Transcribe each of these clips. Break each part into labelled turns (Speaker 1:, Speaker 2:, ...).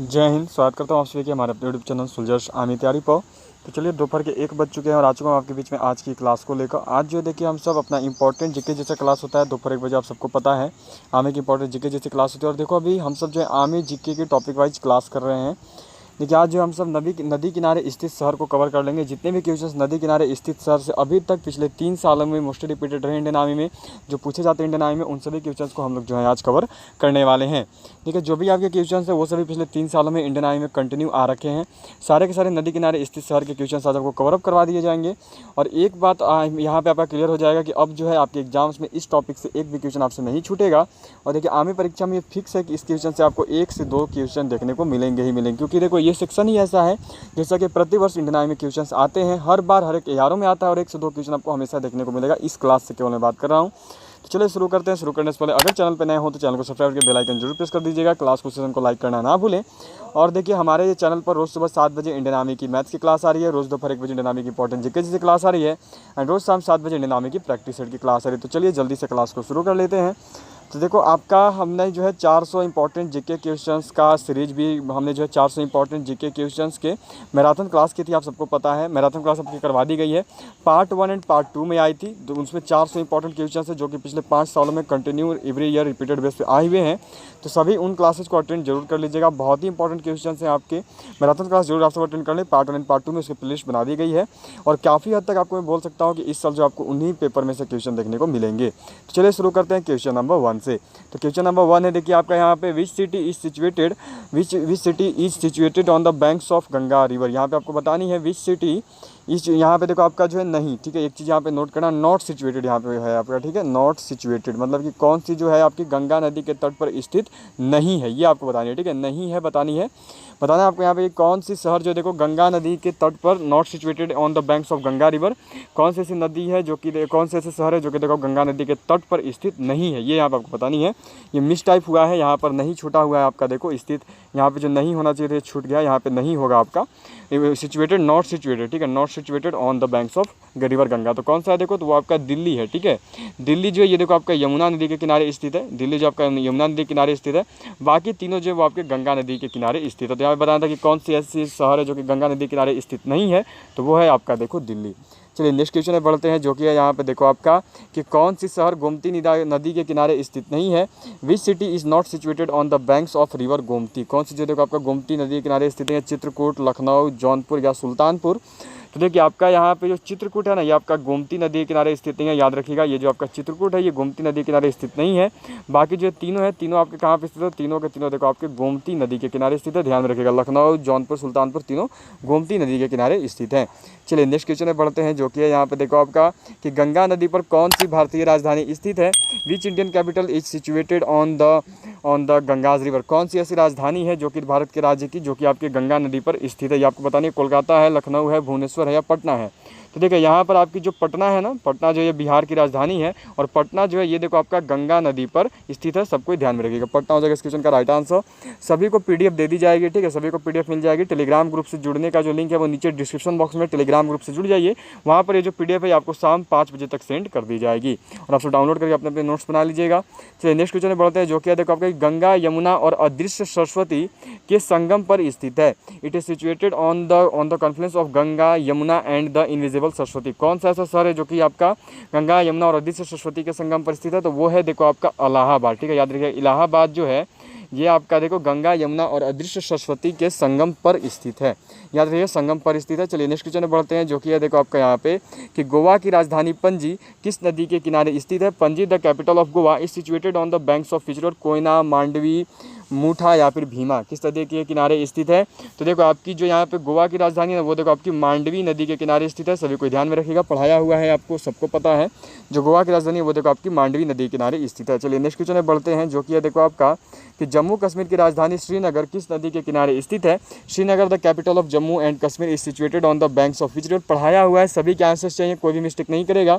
Speaker 1: जय हिंद। स्वागत करता हूँ आप सभी के हमारे अपने यूट्यूब चैनल सुलझर्स आर्मी तैयारी पर। तो चलिए दोपहर के 1 बज चुके हैं और आ चुका हूँ आपके बीच में आज की क्लास को लेकर। आज जो देखिए हम सब अपना इंपॉर्टेंट जीके जैसा क्लास होता है दोपहर 1 बजे, आप सबको पता है आर्मी की इंपॉर्टेंट जीके जैसी क्लास होती है। और देखो अभी हम सब जो है आर्मी जीके के टॉपिक वाइज क्लास कर रहे हैं। देखिए आज जो हम सब नदी किनारे स्थित शहर को कवर कर लेंगे। जितने भी क्वेश्चंस नदी किनारे स्थित शहर से अभी तक पिछले 3 सालों में मोस्टली रिपीटेड रहे इंडियन आर्मी में, जो पूछे जाते हैं इंडियन आर्मी में, उन सभी क्वेश्चंस को हम लोग जो है आज कवर करने वाले हैं। ठीक है, जो भी आपके क्वेश्चंस है वो सभी पिछले 3 सालों में इंडियन आर्मी में कंटिन्यू आ रखे हैं। सारे के सारे नदी किनारे स्थित शहर के क्वेश्चंस आज आपको कवर अप करवा दिए जाएंगे। और एक बात यहाँ पे आपका क्लियर हो जाएगा कि अब जो है आपके एग्जाम्स में इस टॉपिक से एक भी क्वेश्चन आपसे नहीं छूटेगा। और देखिए आर्मी परीक्षा में ये फिक्स है कि इस क्वेश्चन से आपको 1 से 2 क्वेश्चन देखने को मिलेंगे ही मिलेंगे, क्योंकि देखो ये सेक्शन ही ऐसा है जैसा कि प्रतिवर्ष इंडियन आर्मी में क्वेश्चंस आते हैं, हर बार हर एक हज़ारों में आता है और 1 से 2 क्वेश्चन आपको हमेशा देखने को मिलेगा। इस क्लास से केवल मैं बात कर रहा हूँ। तो चलिए शुरू करते हैं। शुरू करने से पहले अगर चैनल पर नए हो तो चैनल को सब्सक्राइब करके बेल आइकन जरूर प्रेस कर दीजिएगा। क्लास को सेशन को लाइक करना ना भूलें। और देखिए हमारे ये चैनल पर रोज़ सुबह 7 बजे इंडियन आर्मी की मैथ्स की क्लास आ रही है, रोज़ दोपहर 1 बजे इंडियन आर्मी की इंपॉर्टेंट जीके जैसी क्लास आ रही है, एंड रोज़ शाम 7 बजे इंडियन आर्मी की प्रैक्टिस सेट की क्लास आ रही है। तो चलिए जल्दी से क्लास को शुरू कर लेते हैं। तो देखो आपका हमने जो है 400 इंपॉर्टेंट जीके क्वेश्चंस का सीरीज भी हमने जो है 400 इंपॉर्टेंट जीके क्वेश्चंस के मैराथन क्लास की थी, आप सबको पता है। मैराथन क्लास आपकी करवा दी गई है, पार्ट 1 एंड पार्ट 2 में आई थी। तो उसमें 400 इंपॉर्टेंट क्वेश्चंस है जो कि पिछले 5 सालों में continue every year repeated base पे आए हुए हैं। तो सभी उन क्लासेस को अटेंड जरूर कर लीजिएगा। बहुत ही इंपॉर्टेंट क्वेश्चंस हैं आपके। मैराथन क्लास जरूर आप सब अटेंड कर लें। पार्ट 1 एंड पार्ट 2 में उसकी प्लेलिस्ट बना दी गई है और काफ़ी हद तक आपको मैं बोल सकता हूँ कि इस साल जो आपको उन्हीं पेपर में से क्वेश्चन देखने को मिलेंगे। तो चलिए शुरू करते हैं क्वेश्चन नंबर 1 से। तो क्वेश्चन नंबर 1 है, देखिए आपका यहाँ पे which city is situated on the banks of Ganga river. यहाँ पे आपको बतानी है विच सिटी इस, यहाँ पे देखो आपका जो है नहीं, ठीक है, एक चीज़ यहाँ पे नोट करना, नॉट सिचुएटेड यहाँ पे है आपका, ठीक है, नॉट सिचुएटेड मतलब कि कौन सी जो है आपकी गंगा नदी के तट पर स्थित नहीं है, ये आपको बतानी है। ठीक है, नहीं है बतानी है, बताना आपको यहाँ पे कौन सी शहर जो देखो गंगा नदी के तट पर not situated on the banks of Ganga river, कौन सी ऐसी नदी है जो कि कौन से ऐसे शहर है जो कि देखो गंगा नदी के तट पर स्थित नहीं है, ये यहाँ पर आपको बतानी है। ये मिस टाइप हुआ है, यहाँ पर नहीं छूटा हुआ है आपका, देखो स्थित यहाँ पे जो नहीं होना चाहिए था छूट गया, यहाँ पे नहीं होगा आपका सिचुएटेड, नॉट सिचुएटेड, ठीक है, not situated on the banks of river Ganga. तो कौन सा है देखो, तो वो आपका दिल्ली है। ठीक है, दिल्ली जो है ये देखो आपका यमुना नदी के किनारे स्थित है, दिल्ली जो आपका यमुना नदी के किनारे स्थित है। बाकी तीनों जो है वो आपके गंगा नदी के किनारे स्थित है। तो यहाँ पे बताना था कि कौन सी ऐसी शहर है जो कि गंगा नदी के किनारे स्थित नहीं है, तो वो है आपका देखो दिल्ली। चलिए नेक्स्ट क्वेश्चन में बढ़ते हैं, जो कि है यहाँ पे देखो आपका कि कौन सी शहर गोमती नदी के किनारे स्थित नहीं है। Which city is not situated on the banks of river Gomti, कौन सी जो देखो आपका गोमती नदी के किनारे स्थित है, चित्रकूट, लखनऊ, जौनपुर या सुल्तानपुर। तो देखिए आपका यहाँ पे जो चित्रकूट है ना, ये आपका गोमती नदी के किनारे स्थित नहीं है, याद रखिएगा। ये जो आपका चित्रकूट है ये गोमती नदी के किनारे स्थित नहीं है। बाकी जो तीनों है, तीनों आपके कहाँ पे स्थित है, तीनों के तीनों देखो आपके गोमती नदी के किनारे स्थित है, ध्यान में रखिएगा। लखनऊ, जौनपुर, सुल्तानपुर तीनों गोमती नदी के किनारे स्थित हैं। चलिए नेक्स्ट क्वेश्चन में बढ़ते हैं, जो कि है यहाँ पे देखो आपका कि गंगा नदी पर कौन सी भारतीय राजधानी स्थित है। Which Indian capital is situated on the Ganges river, कौन सी ऐसी राजधानी है जो कि भारत के राज्य की जो कि आपके गंगा नदी पर स्थित है। ये आपको बतानी है, कोलकाता है, लखनऊ है, भुवनेश्वर है या पटना है। तो देखिए यहाँ पर आपकी जो पटना है ना, पटना जो ये बिहार की राजधानी है और पटना जो है ये देखो आपका गंगा नदी पर स्थित है, सबको ध्यान में रखिएगा। पटना हो जाएगा इस क्वेश्चन का राइट आंसर। सभी को पीडीएफ दे दी जाएगी, ठीक है, सभी को पीडीएफ मिल जाएगी। टेलीग्राम ग्रुप से जुड़ने का जो लिंक है वो नीचे डिस्क्रिप्शन बॉक्स में, टेलीग्राम ग्रुप से जुड़ जाइए, वहाँ पर ये जो पीडीएफ है आपको शाम 5 बजे तक सेंड कर दी जाएगी और आप सब डाउनलोड करके अपने अपने नोट्स बना लीजिएगा। चलिए नेक्स्ट क्वेश्चन में बढ़ते हैं, जो कि देखो आपका गंगा यमुना और अदृश्य सरस्वती के संगम पर स्थित है। It is situated on the Confluence of Ganga Yamuna and the invisible Saraswati, कौन सा ऐसा शहर है जो कि आपका गंगा यमुना और अदृश्य सरस्वती के संगम पर स्थित है, तो वो है देखो आपका इलाहाबाद। ठीक है, याद रखिए इलाहाबाद जो है ये आपका देखो गंगा यमुना और अदृश्य सरस्वती के संगम पर स्थित है, याद रखिए संगम पर स्थित है। चलिए नेक्स्ट क्वेश्चन में बढ़ते हैं, जो कि है देखो आपका यहाँ पे कि गोवा की राजधानी पणजी किस नदी के किनारे स्थित है। Panaji the capital of Goa is situated on the banks of which river, Koyna, Mandovi, Mutha या फिर भीमा, किस नदी के किनारे स्थित है। तो देखो आपकी जो यहाँ पे गोवा की राजधानी है वो देखो आपकी मांडवी नदी के किनारे स्थित है, सभी को ध्यान में रखिएगा, पढ़ाया हुआ है आपको, सबको पता है। जो गोवा की राजधानी है वो देखो आपकी मांडवी नदी के किनारे स्थित है। चलिए नेक्स्ट क्वेश्चन में बढ़ते हैं, जो कि है देखो आपका कि जम्मू कश्मीर की राजधानी श्रीनगर किस नदी के किनारे स्थित है। Srinagar the capital of Jammu and Kashmir is situated on the banks of which river, पढ़ाया हुआ है, सभी के आंसर्स चाहिए, कोई भी मिस्टेक नहीं करेगा।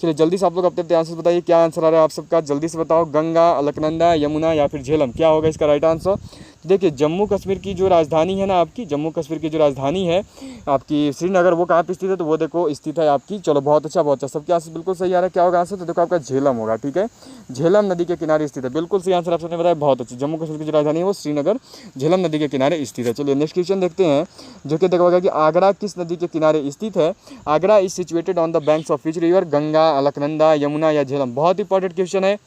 Speaker 1: चलिए जल्दी से आप लोग अपने आंसर बताइए, क्या आंसर आ रहा है आप सबका, जल्दी से बताओ। गंगा, अलकनंदा, यमुना या फिर झेलम, क्या होगा इसका राइट आंसर। तो देखिए जम्मू कश्मीर की जो राजधानी है ना, आपकी जम्मू कश्मीर की जो राजधानी है आपकी श्रीनगर, वो कहाँ पे स्थित है, तो वो देखो स्थित है आपकी, चलो बहुत अच्छा बहुत अच्छा, सबके आंसर बिल्कुल सही आ रहा है। क्या होगा आंसर, तो देखो आपका झेलम होगा, ठीक है, झेलम नदी के किनारे स्थित है, बिल्कुल सही आंसर आपने बताया, बहुत अच्छी। जम्मू कश्मीर की जो राजधानी है वो श्रीनगर झेलम नदी के किनारे स्थित है। चलिए नेक्स्ट क्वेश्चन देखते हैं, जो कि देखा होगा कि आगरा किस नदी के किनारे स्थित है। Agra is situated on the banks of which river, Ganga, Alaknanda, Yamuna या झेलम। बहुत इंपॉर्टेंट क्वेश्चन है,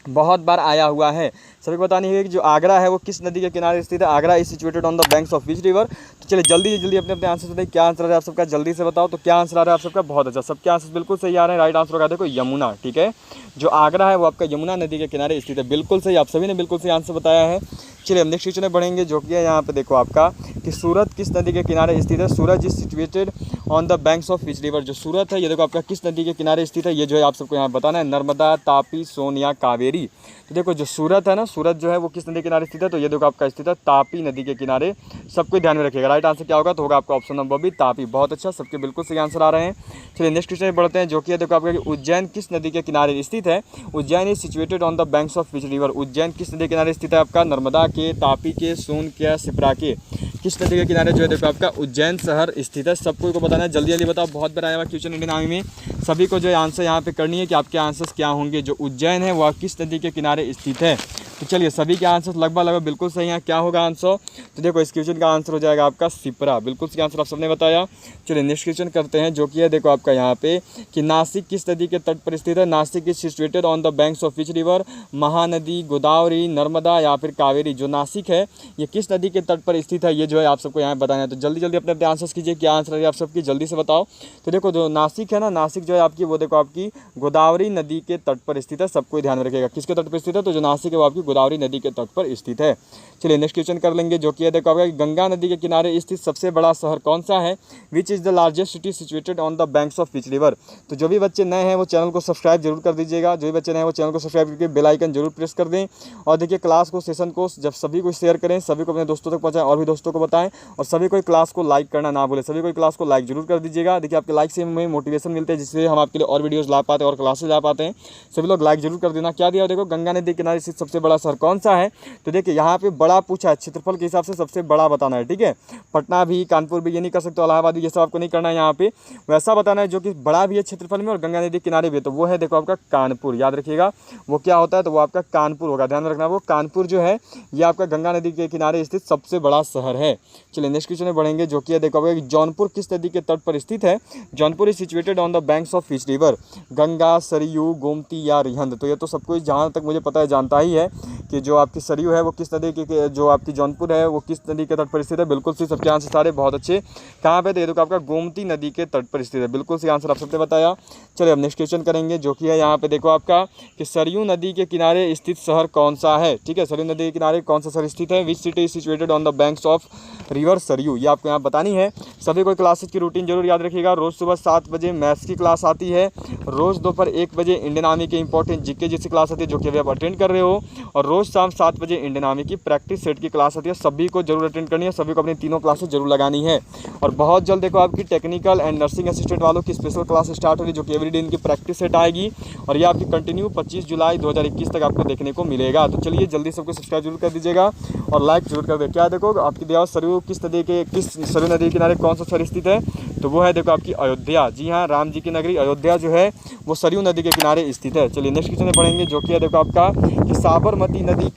Speaker 1: बहुत बार आया हुआ है, सभी को बतानी है कि जो आगरा है वो किस नदी के किनारे स्थित है। Agra is situated on the banks of which river. तो चलिए जल्दी जल्दी अपने अपने आंसर बताइए, क्या आंसर आ रहा है आप सबका, जल्दी से बताओ। तो क्या आंसर आ रहा है आप सबका, बहुत अच्छा, सबके आंसर बिल्कुल सही आ रहे हैं। राइट आंसर होगा देखो यमुना, ठीक है, जो आगरा है वो आपका यमुना नदी के किनारे स्थित है, बिल्कुल सही, आप सभी ने बिल्कुल सही आंसर बताया है। चलिए हम नेक्स्ट क्वेश्चन में बढ़ेंगे, जो कि है यहाँ पे देखो आपका कि सूरत किस नदी के किनारे स्थित है। Surat is situated on the banks of which river. जो सूरत है ये देखो आपका किस नदी के किनारे स्थित है, ये जो है आप सबको यहाँ बताना है, नर्मदा, तापी, सोन या कावेरी। तो देखो जो सूरत है ना, सूरत जो है वो किस नदी के किनारे स्थित है, तो ये देखो आपका स्थित है तापी नदी के किनारे, सबको ध्यान में रखिएगा। राइट आंसर क्या होगा, तो होगा आपका ऑप्शन नंबर बी तापी, बहुत अच्छा, सबके बिल्कुल सही आंसर आ रहे हैं। चलिए नेक्स्ट क्वेश्चन में बढ़ते हैं, जो कि देखो आपका उज्जैन किस नदी के किनारे स्थित है। Ujjain is situated on the banks of which river. Ujjain किस नदी के किनारे स्थित है आपका, नर्मदा के, तापी के, सोन के, सिप्रा के, किस नदी के किनारे जो है देखो आपका उज्जैन शहर स्थित है। सबको को बताना है, जल्दी जल्दी बताओ, बहुत बार आया हुआ क्वेश्चन इंडियन आर्मी में, सभी को जो है आंसर यहाँ पे करनी है कि आपके आंसर्स क्या होंगे। जो उज्जैन है वह किस नदी के किनारे स्थित है। तो चलिए सभी के आंसर लगभग बिल्कुल सही है। क्या होगा आंसर, तो देखो इस क्वेश्चन का आंसर हो जाएगा आपका सिप्रा, बिल्कुल सही आंसर आप सबने बताया। चलिए नेक्स्ट क्वेश्चन करते हैं, जो कि है देखो आपका यहाँ पे कि नासिक किस नदी के तट पर स्थित है। Nashik is situated on the banks of which river. Mahanadi, Godavari, Narmada या फिर कावेरी। जो नासिक है ये किस नदी के तट पर स्थित है, ये जो है आप सबको यहाँ बताना है। तो जल्दी जल्दी अपने अपने आंसर्स कीजिए, क्या आंसर है आप सबकी, जल्दी से बताओ। तो देखो जो नासिक है ना, नासिक जो है आपकी वो देखो आपकी गोदावरी नदी के तट पर स्थित है, सबको ध्यान में रखिएगा, किसके तट पर स्थित है, तो जो नासिक है वो आपकी गोदावरी नदी के तट पर स्थित है। चलिए नेक्स्ट क्वेश्चन कर लेंगे, जो कि देखो आपका गंगा नदी के किनारे स्थित सबसे बड़ा शहर कौन सा है। Which is the largest city situated on the banks of which river. तो जो भी बच्चे नए हैं वो चैनल को सब्सक्राइब जरूर कर दीजिएगा, जो भी बच्चे नए हैं वो चैनल को सब्सक्राइब करके बेल आइकन जरूर प्रेस कर दें। और देखिए क्लास को, सेशन को जब सभी को शेयर करें, सभी को अपने दोस्तों तक पहुंचाएं और भी दोस्तों को बताएं, और सभी को क्लास को लाइक करना ना भूलें, सभी को क्लास को लाइक जरूर कर दीजिएगा। देखिए आपके लाइक से हमें मोटिवेशन मिलते हैं, जिससे हम आपके लिए और वीडियोस ला पाते हैं और क्लासेस ला पाते हैं। सभी लोग लाइक जरूर कर देना। क्या दिया देखो, गंगा नदी के किनारे स्थित सबसे बड़ा शहर कौन सा है। तो देखिए यहाँ पे बड़ा पूछा है, क्षेत्रफल के हिसाब से सबसे बड़ा बताना है, ठीक है। पटना भी, कानपुर भी, ये नहीं कर सकते, इलाहाबाद भी, ये सब आपको नहीं करना है। यहाँ पे वैसा बताना है जो कि बड़ा भी है क्षेत्रफल में और गंगा नदी के किनारे भी है, तो वो है देखो आपका कानपुर, याद रखिएगा वो क्या होता है, तो वो आपका कानपुर होगा, ध्यान रखना। वो कानपुर जो है ये आपका गंगा नदी के किनारे स्थित सबसे बड़ा शहर है। चलिए नेक्स्ट क्वेश्चन में बढ़ेंगे, जो कि देखो कि जौनपुर किस नदी के तट पर स्थित है। Jaunpur is situated on the banks of which river. Ganga, Saryu, Gomti या रिहंद। तो ये तो सबको जहाँ तक मुझे पता है जानता ही है कि जो आपकी सरयू है वो किस नदी के, जो आपकी जौनपुर है वो किस नदी के तट पर स्थित है, बिल्कुल सी, सबके आंसर सारे बहुत अच्छे। कहाँ पे, तो ये देखो आपका गोमती नदी के तट पर स्थित है, बिल्कुल सी आंसर आप सबने बताया। चलिए अब नेक्स्ट क्वेश्चन करेंगे, जो कि है यहाँ पे देखो आपका कि सरयू नदी के किनारे स्थित शहर कौन सा है, ठीक है। सरयू नदी के किनारे कौन सा शहर स्थित है। Which city is situated on the banks of river Saryu, ये आपको यहाँ बतानी है। सभी को क्लासेस की रूटीन जरूर याद रखिएगा। रोज़ सुबह 7 बजे मैथ्स की क्लास आती है, रोज़ दोपहर 1 बजे इंडियन आर्मी के इंपॉर्टेंट जीके जिसकी क्लास आती है, जो कि अभी आप अटेंड कर रहे हो, और रोज़ शाम 7 बजे इंडियन आर्मी की प्रैक्टिस सेट की क्लास आती है। सभी को जरूर अटेंड करनी है, सभी को अपनी तीनों क्लासेस जरूर लगानी है। और बहुत जल्द देखो आपकी टेक्निकल एंड नर्सिंग असिस्टेंट वालों की स्पेशल क्लास स्टार्ट होगी, जो कि एवरीडे इनकी प्रैक्टिस सेट आएगी, और ये आपकी कंटिन्यू 25 जुलाई 2021 तक आपको देखने को मिलेगा। तो चलिए जल्दी सबको सब्सक्राइब जरूर कर दीजिएगा और लाइक जरूर कर दे। क्या देखो आपकी देवा सरयू किस नदी के किनारे कौन सा शहर स्थित है, तो वो है देखो आपकी अयोध्या। जी हाँ, राम जी की नगरी अयोध्या जो है वो सरयू नदी के किनारे स्थित है। चलिए नेक्स्ट क्वेश्चन में पढ़ेंगे, जो कि है देखो आपका कि साबरमती नदी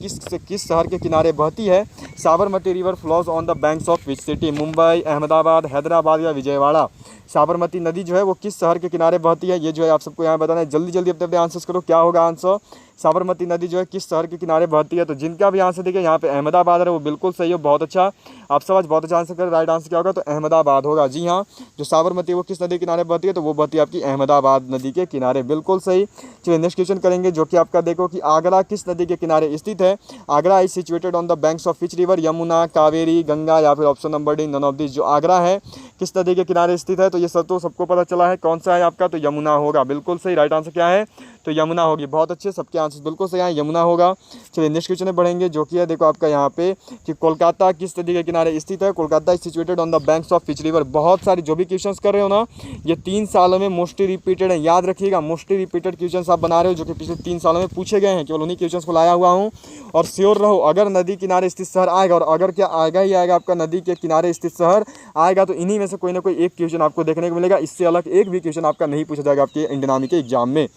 Speaker 1: किस शहर के किनारे बहती है। Sabarmati river flows on the banks of which city. Mumbai, Ahmedabad, Hyderabad या विजयवाड़ा। साबरमती नदी जो है वो किस शहर के किनारे बहती है, ये जो है आप सबको यहाँ बताना है। जल्दी जल्दी अपने अपने आंसर्स करो, क्या होगा आंसर। साबरमती नदी जो है किस शहर के किनारे बहती है, तो जिनका भी आंसर देखिए यहाँ पे अहमदाबाद है वो बिल्कुल सही है, बहुत अच्छा, आप सब आज बहुत अच्छा आंसर करें। राइट आंसर क्या होगा, तो अहमदाबाद होगा। जी हाँ, जो साबरमती है वो किस नदी के किनारे बहती है, तो वो बहती है आपकी अहमदाबाद नदी के किनारे, बिल्कुल सही। चलिए नेक्स्ट क्वेश्चन करेंगे, जो कि आपका देखो कि आगरा किस नदी के किनारे स्थित है। Agra is situated on the banks of which river. Yamuna, Kaveri, Ganga या फिर option number D none of this. जो आगरा है किस नदी के किनारे स्थित है, तो ये सब तो सबको पता चला है। कौन सा है आपका, तो यमुना होगा, बिल्कुल सही। राइट आंसर क्या है, तो यमुना होगी। बहुत अच्छे, सबके आंसर बिल्कुल सही है, यमुना होगा। चलिए नेक्स्ट क्वेश्चन में बढ़ेंगे, जो कि है देखो आपका यहाँ पे कि कोलकाता किस नदी के किनारे स्थित है। Kolkata is situated on the banks of which river. बहुत सारी जो भी क्वेश्चंस कर रहे हो ना, ये 3 सालों में मोस्टली रिपीटेड है, याद रखिएगा। मोस्टली रिपीटेड क्वेश्चंस आप बना रहे हो जो कि पिछले 3 सालों में पूछे गए हैं, केवल उन्हीं क्वेश्चंस को लाया हुआ हूँ। और श्योर रहो, अगर नदी किनारे स्थित शहर आएगा, और अगर क्या आएगा ही आएगा आपका नदी के किनारे स्थित शहर आएगा, तो इन्हीं में से कोई ना कोई एक क्वेश्चन आपको देखने को मिलेगा। इससे अलग एक भी क्वेश्चन आपका नहीं पूछा जाएगा आपके इंडियन आर्मी के एग्जाम में।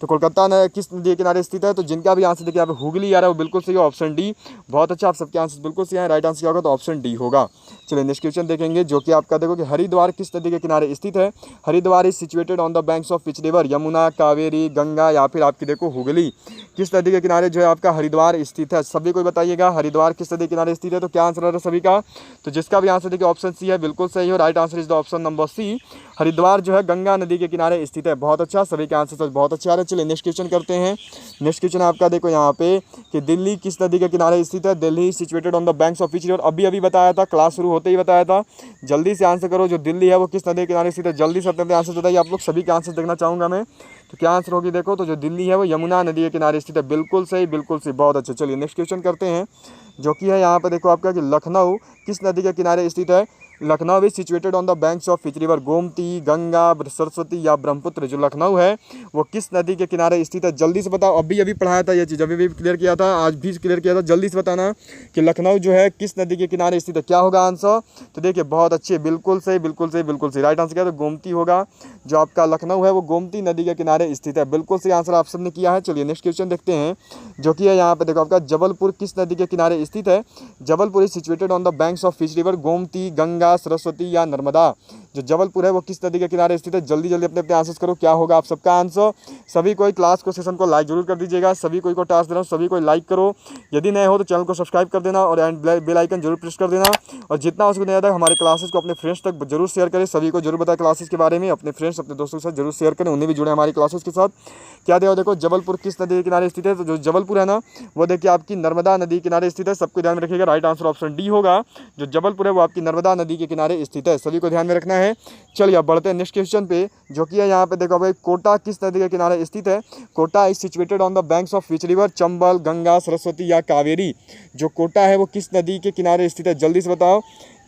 Speaker 1: तो कोलकाता किस नदी के किनारे स्थित है, तो जिनका भी आंसर देखिए यहाँ पे हुगली आ रहा है वो बिल्कुल सही है, ऑप्शन डी। बहुत अच्छा, आप सबके आंसर बिल्कुल सही है। राइट आंसर क्या होगा, तो ऑप्शन डी होगा। चलिए नेक्स्ट क्वेश्चन देखेंगे, जो कि आपका देखो कि हरिद्वार किस नदी के किनारे स्थित है। Haridwar is situated on the banks of which river. Yamuna, Kaveri, Ganga या फिर आपकी देखो हुगली। किस नदी के किनारे जो है आपका हरिद्वार स्थित है, सभी को बताइएगा हरिद्वार किस नदी के किनारे स्थित है। तो क्या आंसर है सभी का, तो जिसका भी आंसर देखिए ऑप्शन सी है, बिल्कुल सही हो। Right answer is the option number C. Haridwar जो है गंगा नदी के किनारे स्थित है। बहुत अच्छा, सभी के आंसर बहुत अच्छे आ रहे हैं। चलिए नेक्स्ट क्वेश्चन करते हैं। नेक्स्ट क्वेश्चन आपका देखो यहाँ पे कि दिल्ली किस नदी के किनारे स्थित है। Delhi situated on the banks of which river. अभी बताया था, क्लास शुरू होते ही बताया था। जल्दी से आंसर करो, जो दिल्ली है वो किस नदी के किनारे स्थित है। जल्दी से अपने आंसर बताइए, आप लोग सभी के आंसर देखना चाहूँगा मैं। तो क्या आंसर होगी, देखो तो जो दिल्ली है वो यमुना नदी के किनारे स्थित है। बिल्कुल सही, बिल्कुल सही, बहुत अच्छे। चलिए नेक्स्ट क्वेश्चन करते हैं, जो कि है यहाँ पे देखो आपका कि लखनऊ किस नदी के किनारे स्थित है। Lucknow is situated on the banks of which river. Gomti, Ganga, Saraswati या ब्रह्मपुत्र। जो लखनऊ है वो किस नदी के किनारे स्थित है, जल्दी से बताओ। अभी पढ़ाया था ये चीज़, अभी भी क्लियर किया था, आज भी क्लियर किया था। जल्दी से बताना कि लखनऊ जो है किस नदी के किनारे स्थित है। क्या होगा आंसर, तो देखिए बहुत अच्छे, बिल्कुल सही, बिल्कुल सही, बिल्कुल सही। राइट आंसर क्या है, तो गोमती होगा। जो आपका लखनऊ है वो गोमती नदी के किनारे स्थित है। बिल्कुल सही आंसर आप सबने किया है। चलिए नेक्स्ट क्वेश्चन देखते हैं, जो कि है यहाँ पे देखो आपका जबलपुर किस नदी के किनारे स्थित है। Jabalpur is situated on the banks of which river. Gomti, Ganga, Saraswati या नर्मदा। जो जबलपुर है वो किस नदी के किनारे स्थित है। जल्दी जल्दी अपने आंसर करो, क्या होगा आप सबका आंसर। सभी कोई क्लास को सेशन को लाइक जरूर कर दीजिएगा। सभी कोई को टास्क दे रहा हूँ, सभी कोई लाइक करो। यदि नए हो तो चैनल को सब्सक्राइब कर देना और बेल आइकन जरूर प्रेस कर देना। और जितना हो सके ज़्यादा हमारे क्लासेस को अपने फ्रेंड्स तक जरूर शेयर करें। सभी को जरूर बताएं क्लासेस के बारे में, अपने फ्रेंड्स अपने दोस्तों के साथ जरूर शेयर करें, उन्हें भी जुड़े हमारी क्लासेस के साथ। क्या देखो जबलपुर किस नदी के किनारे स्थित है। तो जो जबलपुर है ना वो देखिए आपकी नर्मदा नदी के किनारे स्थित है। सबको ध्यान में रखिएगा, राइट आंसर ऑप्शन डी होगा। जो जबलपुर है वो आपकी नर्मदा नदी के किनारे स्थित है, सभी को ध्यान में रखना है। चलिए अब बढ़ते हैं नेक्स्ट क्वेश्चन पे, जो कि है यहाँ पे देखो भाई कोटा किस नदी के किनारे स्थित है। Kota is situated on the banks of which river. Chambal, Ganga, Saraswati या कावेरी। जो कोटा है वो किस नदी के किनारे स्थित है, जल्दी से बताओ।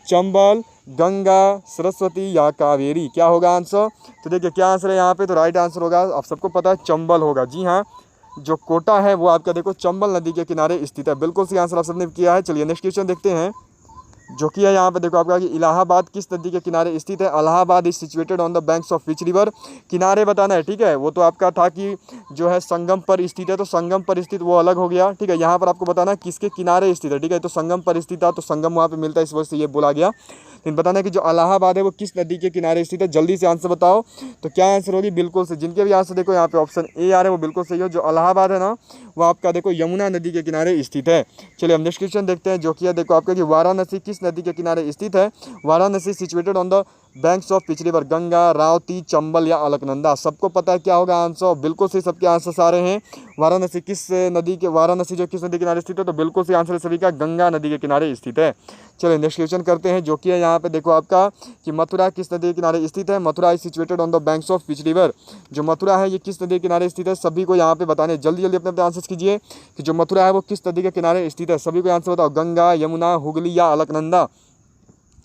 Speaker 1: चंबल, गंगा, सरस्वती या कावेरी। क्या होगा आंसर, तो देखिए क्या आंसर है यहाँ पे, तो राइट आंसर होगा, आप सबको पता है चंबल होगा। जी हाँ, जो कोटा है वो आपका देखो चंबल नदी के किनारे स्थित है। बिल्कुल सही आंसर आप सबने किया है। चलिए नेक्स्ट क्वेश्चन देखते हैं, जो कि है यहाँ पे देखो आपका कि इलाहाबाद किस नदी के किनारे स्थित है। Allahabad is situated on the banks of which river. किनारे बताना है, ठीक है। वो तो आपका था कि जो है संगम पर स्थित है, तो संगम पर स्थित वो अलग हो गया, ठीक है। यहाँ पर आपको बताना है किसके किनारे स्थित है, ठीक है। तो संगम पर स्थित था, तो संगम वहाँ पे मिलता है, इस वजह से ये बोला गया। लेकिन बताना है कि जो इलाहाबाद है वो किस नदी के किनारे स्थित है। जल्दी से आंसर बताओ, तो क्या आंसर होगी, बिल्कुल से। जिनके भी आंसर देखो यहाँ पे ऑप्शन ए आ रहे हैं वो बिल्कुल सही हो। जो इलाहाबाद है ना वो आपका देखो यमुना नदी के किनारे स्थित है। चलिए हम नेक्स्ट क्वेश्चन देखते हैं, जो कि है देखो आपका कि वाराणसी किस नदी के किनारे स्थित है। Varanasi situated on the banks of which river. Ganga, Ravati, Chambal या अलकनंदा। सबको पता है क्या होगा आंसर, बिल्कुल सही, सबके आंसर आ रहे हैं। वाराणसी किस नदी के, वाराणसी जो किस नदी के किनारे स्थित है, तो बिल्कुल सही आंसर सभी का गंगा नदी के किनारे स्थित है। चलिए नेक्स्ट क्वेश्चन करते हैं, जो कि है यहाँ पे देखो आपका कि मथुरा किस नदी के किनारे स्थित है। Mathura is situated on the banks of which river. जो मथुरा है ये किस नदी के किनारे स्थित है, सभी को यहाँ पे बताने, जल्दी जल्दी अपने आंसर कीजिए कि जो मथुरा है वो किस नदी के किनारे स्थित है। सभी को आंसर बताओ, गंगा, यमुना, हुगली या अलकनंदा।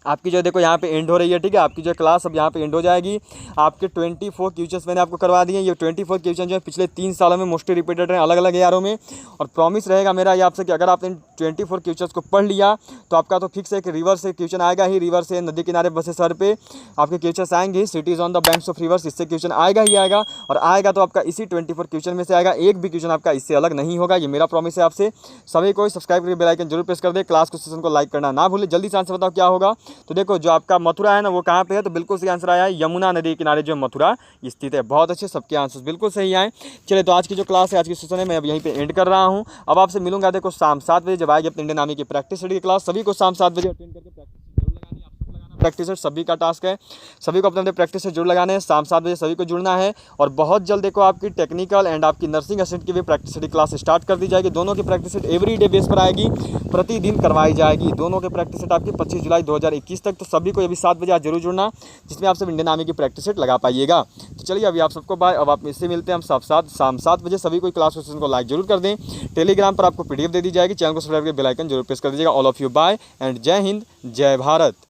Speaker 1: आपकी जो देखो यहाँ पे एंड हो रही है, ठीक है। आपकी जो क्लास अब यहाँ पे एंड हो जाएगी। आपके 24 क्वेश्चंस मैंने आपको करवा दिए। ये 24 क्वेश्चन जो है पिछले 3 सालों में मोस्टली रिपीटेड हैं, अलग अलग यारों में। और प्रॉमिस रहेगा मेरा ये आपसे कि अगर आपने 24 क्वेश्चंस को पढ़ लिया तो आपका तो फिक्स है कि रिवर से क्वेश्चन आएगा ही। रिवर से नदी किनारे बसे सर पे आपके क्वेश्चन आएंगे। Cities on the banks of reverse, इससे क्वेश्चन आएगा ही आएगा। और आएगा तो आपका इसी 24 क्वेश्चन में से आएगा, एक भी क्वेश्चन आपका इससे अलग नहीं होगा। ये मेरा प्रॉमिस है आपसे। सभी को सब्सक्राइब करके बेल आइकन जरूर प्रेस कर दे। क्लास को सेशन को लाइक करना ना भूले। जल्दी से आंसर बताओ क्या होगा। तो देखो जो आपका मथुरा है ना वो कहाँ पे है, तो बिल्कुल सही आंसर आया है यमुना नदी के किनारे जो मथुरा स्थित है। बहुत अच्छे, सबके आंसर बिल्कुल सही आए। चलिए तो आज की जो क्लास है, आज की सेशन है, मैं अब यहीं पे एंड कर रहा हूँ। अब आपसे मिलूंगा देखो शाम 7 बजे, जब आएगी अपने इंडियन आर्मी की प्रैक्टिस स्टडी की क्लास। सभी को शाम 7 बजे अटेंड करके प्रैक्टिस जरूर लगानी, आप सब लगाना। प्रैक्टिस सेट सभी का टास्क है, सभी को अपने अपने प्रैक्टिस सेट जरूर लगाने हैं। शाम 7 बजे सभी को जुड़ना है और बहुत जल्द देखो आपकी टेक्निकल एंड आपकी नर्सिंग असिस्टेंट की भी प्रैक्टिस सेट क्लास स्टार्ट कर दी जाएगी। दोनों की प्रैक्टिस सेट एवरीडे बेस पर आएगी, प्रतिदिन करवाई जाएगी। दोनों के प्रैक्टिस सेट आपकी 25 जुलाई 2021 तक। तो सभी को अभी 7 बजे आज जरूर जुड़ना, जिसमें आप सब इंडियन आर्मी की प्रैक्टिस सेट लगा पाइएगा। तो चलिए अभी आप सबको बाय। अब आप इससे मिलते हैं हम शाम 7 बजे। सभी को क्लास सेशन को लाइक जरूर कर दें। टेलीग्राम पर आपको PDF दे दी जाएगी। चैनल को सब्सक्राइब करके बेल आइकन जरूर प्रेस कर दीजिएगा। All of you bye and Jai Hind, जय भारत।